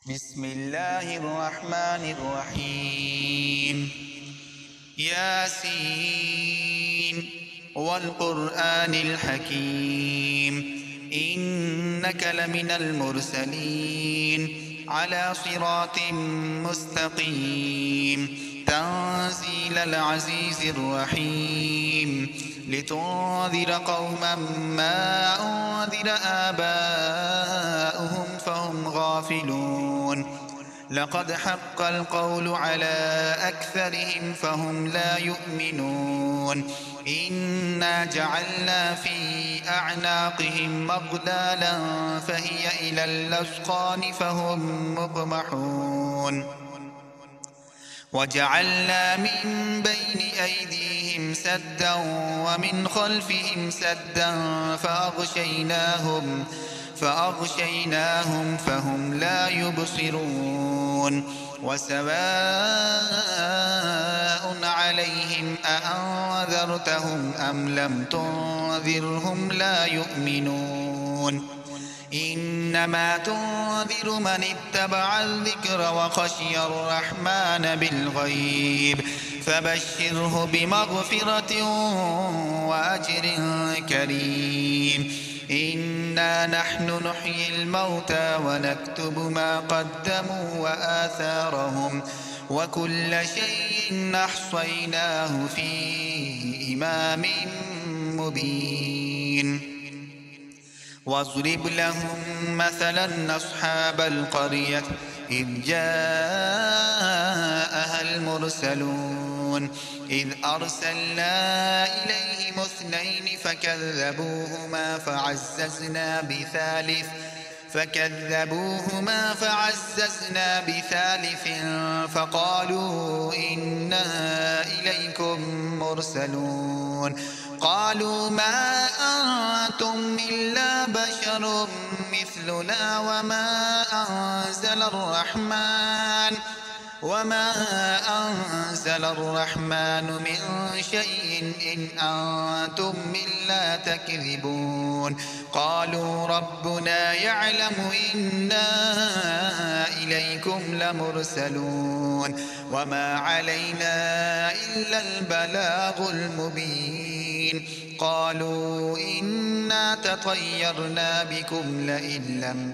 بسم الله الرحمن الرحيم. ياسين والقرآن الحكيم إنك لمن المرسلين على صراط مستقيم تنزيل العزيز الرحيم لتنذر قوما ما أنذر آباؤهم فهم غافلون. لقد حق القول على أكثرهم فهم لا يؤمنون. إنا جعلنا في أعناقهم مغلالا فهي إلى الأذقان فهم مقمحون. وجعلنا من بين أيديهم سدا ومن خلفهم سدا فأغشيناهم فهم لا يبصرون. وسواء عليهم أأنذرتهم أم لم تنذرهم لا يؤمنون. إنما تنذر من اتبع الذكر وخشي الرحمن بالغيب فبشره بمغفرة وأجر كريم. إنا نحن نحيي الموتى ونكتب ما قدموا وآثارهم وكل شيء أحصيناه في إمام مبين. واضرب لهم مثلا أصحاب القرية إذ جاءها المرسلون إذ أرسلنا إليهم اثنين فكذبوهما فعززنا بثالث فقالوا إنا إليكم مرسلون. قالوا ما أنتم إلا بشر مثلنا وما أنزل الرحمن من شيء إن أنتم إلا تكذبون. قالوا ربنا يعلم إنا إليكم لمرسلون وما علينا إلا البلاغ المبين. قالوا إنا تطيرنا بكم لئن لم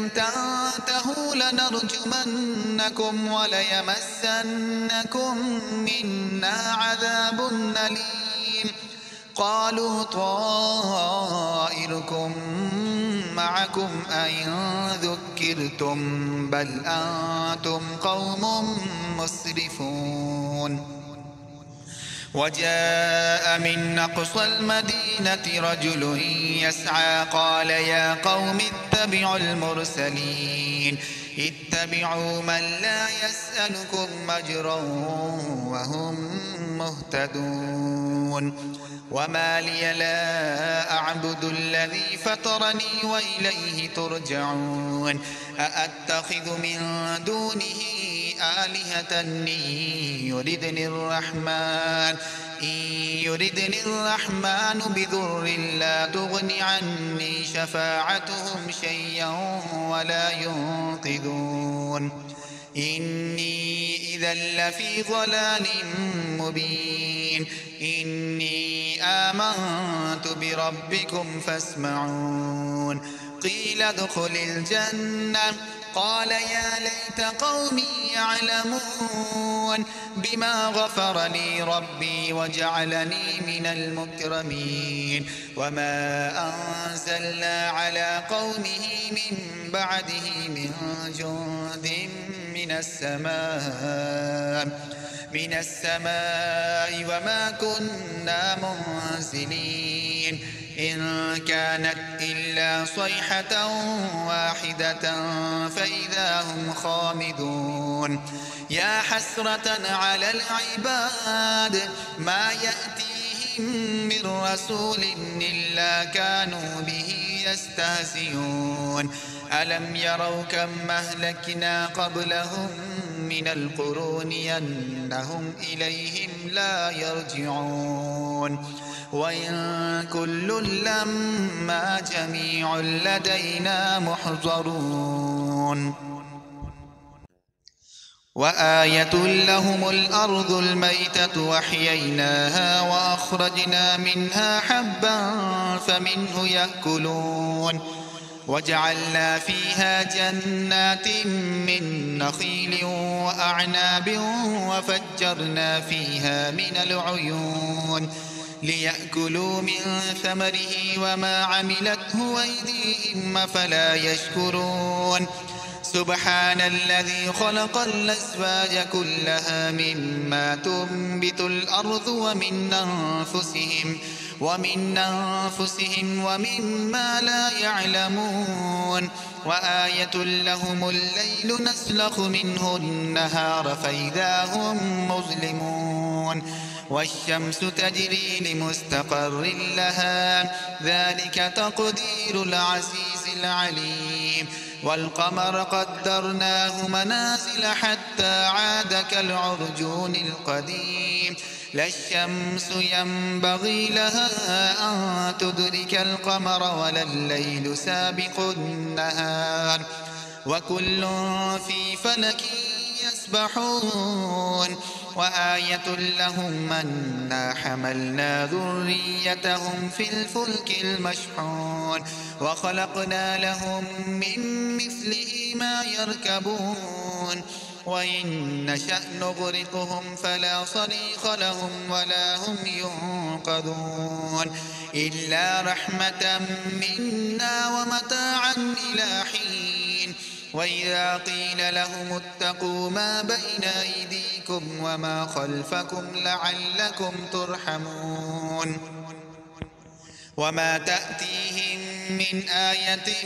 تنتهوا لنرجمنكم وليمسنكم منا عذاب أليم. قالوا طائركم معكم أئن ذكرتم بل أنتم قوم مسرفون. وجاء من أقصى المدينة رجل يسعى قال يا قوم اتبعوا المرسلين اتبعوا من لا يسألكم أجرا وهم مهتدون. وما لي لا أعبد الذي فطرني وإليه ترجعون. أأتخذ من دونه آلهة إن يردني الرحمن بضر لا تغن عني شفاعتهم شيئا ولا ينقذون. إني إذا لفي ضلال مبين. إني آمنت بربكم فاسمعون. قيل ادخل الجنة قال يا ليت قومي يعلمون بما غفر لي ربي وجعلني من المكرمين. وما أنزلنا على قومه من بعده من جند من السماء وما كنا منزلين. إن كانت إلا صيحة واحدة فإذا هم خامدون. يا حسرة على العباد ما يأتيهم من رسول إلا كانوا به يستهزئون. ألم يروا كم أهلكنا قبلهم من القرون أنهم إليهم لا يرجعون. وإن كل لما جميع لدينا محضرون وآية لهم الأرض الميتة وأحييناها وأخرجنا منها حبا فمنه يأكلون وجعلنا فيها جنات من نخيل وأعناب وفجرنا فيها من العيون ليأكلوا من ثمره وما عملته أيديهم أفلا يشكرون سبحان الذي خلق الأزواج كلها مما تنبت الأرض ومن أنفسهم ومما لا يعلمون وآية لهم الليل نسلخ منه النهار فإذا هم مظلمون والشمس تجري لمستقر لها ذلك تقدير العزيز العليم والقمر قدرناه منازل حتى عاد كالعرجون القديم لا الشمس ينبغي لها أن تدرك القمر ولا الليل سابق النهار وكل في فلك يسبحون وآية لهم أنا حملنا ذريتهم في الفلك المشحون وخلقنا لهم من مثله ما يركبون وإن نشأ نغرقهم فلا صريخ لهم ولا هم ينقذون إلا رحمة منا ومتاعا إلى حين وإذا قيل لهم اتقوا ما بين أيديكم وما خلفكم لعلكم ترحمون وما تأتيهم من آية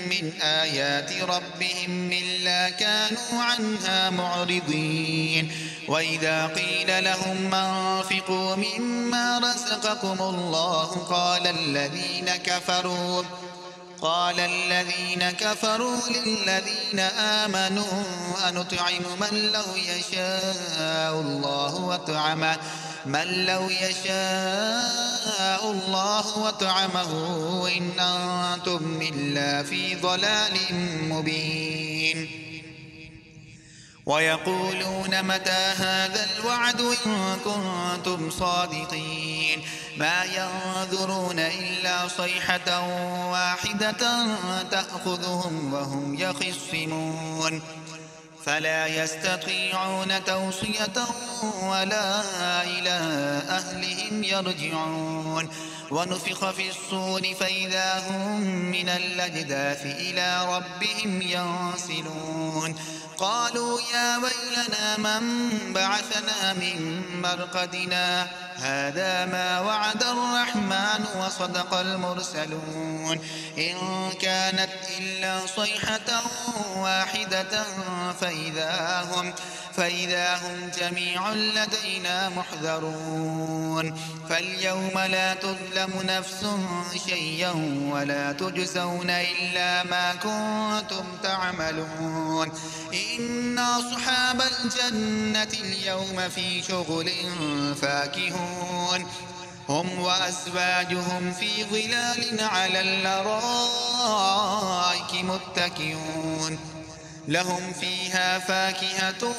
من آيات ربهم إلا كانوا عنها معرضين وإذا قيل لهم أنفقوا مما رزقكم الله قال الذين كفروا للذين آمنوا أنطعم من لو يشاء الله وطعمه إن أنتم إلا في ضلال مبين ويقولون متى هذا الوعد إن كنتم صادقين ما ينظرون إلا صيحة واحدة تأخذهم وهم يخصمون فلا يستطيعون توصية ولا إلى أهلهم يرجعون ونفخ في الصور فإذا هم من الأجداث إلى ربهم ينسلون قالوا يا ويلنا من بعثنا من مرقدنا هذا ما وعد الرحمن وصدق المرسلون إن كانت إلا صيحة واحدة فإذا هم جميع لدينا محذرون فاليوم لا تظلم نفس شيئا ولا تجزون إلا ما كنتم تعملون إن أصحاب الجنة اليوم في شغل فاكهون هم وأزواجهم في ظلال على الأرائك متكئون لهم فيها فاكهة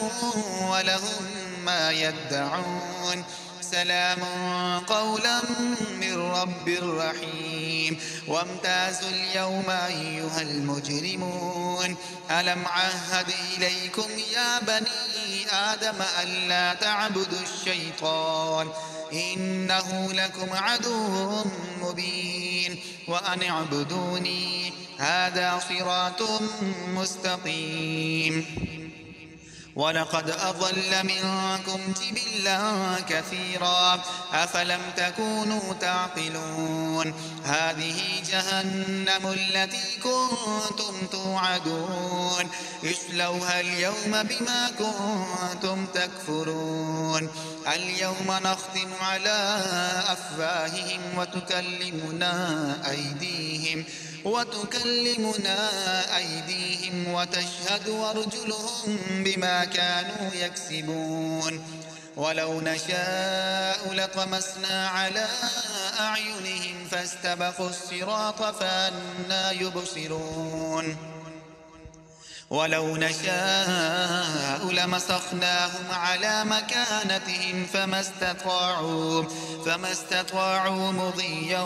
ولهم ما يدعون سلام قولا من رب رحيم وامتازوا اليوم أيها المجرمون ألم عهد إليكم يا بني آدم ألا تعبدوا الشيطان إنه لكم عدو مبين وأن اعبدوني هذا صراط مستقيم ولقد أضل منكم جبلا كثيرا أفلم تكونوا تعقلون هذه جهنم التي كنتم توعدون اصلوها اليوم بما كنتم تكفرون اليوم نختم على أفواههم وتكلمنا أيديهم وتشهد أرجلهم بما كانوا يكسبون ولو نشاء لطمسنا على أعينهم فاستبقوا الصراط فأنى يبصرون ولو نشاء لمسخناهم على مكانتهم فما استطاعوا مضيا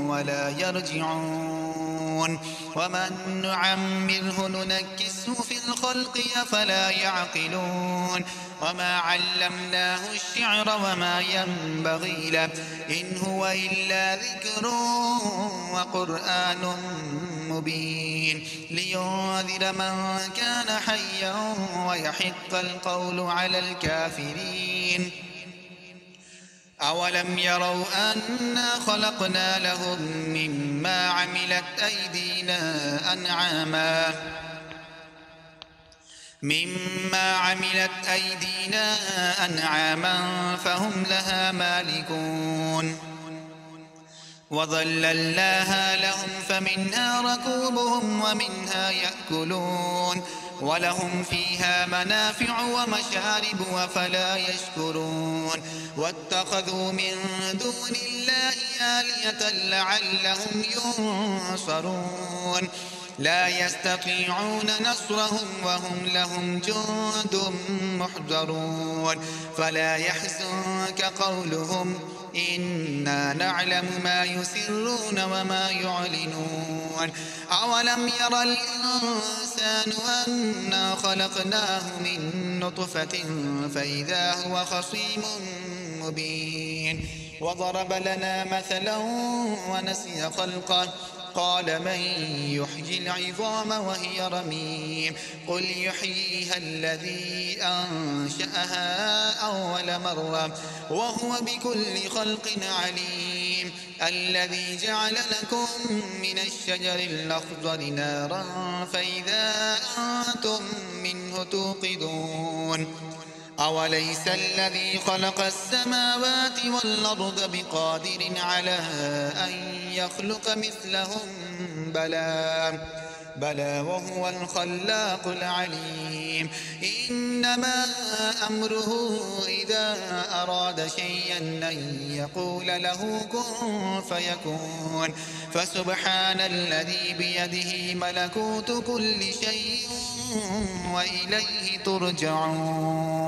ولا يرجعون ومن نعمره ننكسه في الخلق أفلا يعقلون وما علمناه الشعر وما ينبغي له إن هو إلا ذكر وقرآن مبين لينذر من كان حيا ويحق القول على الكافرين أولم يروا أنا خلقنا لهم مما عملت أيدينا أنعاما فهم لها مالكون وظللناها لهم فمنها ركوبهم ومنها يأكلون ولهم فيها منافع ومشارب وفلا يشكرون واتخذوا من دون الله آلهة لعلهم ينصرون لا يستطيعون نصرهم وهم لهم جند محضرون فلا يحزنك قولهم إنا نعلم ما يسرون وما يعلنون أولم ير الإنسان أنا خلقناه من نطفة فإذا هو خصيم مبين وضرب لنا مثلا ونسي خلقه قال من يحيي العظام وهي رميم قل يحييها الذي أنشأها أول مرة وهو بكل خلق عليم الذي جعل لكم من الشجر الأخضر نارا فإذا أنتم منه توقدون أوليس الذي خلق السماوات والأرض بقادر على أن يخلق مثلهم بلى وهو الخلاق العليم إنما أمره إذا أراد شيئا أن يقول له كن فيكون فسبحان الذي بيده ملكوت كل شيء وإليه ترجعون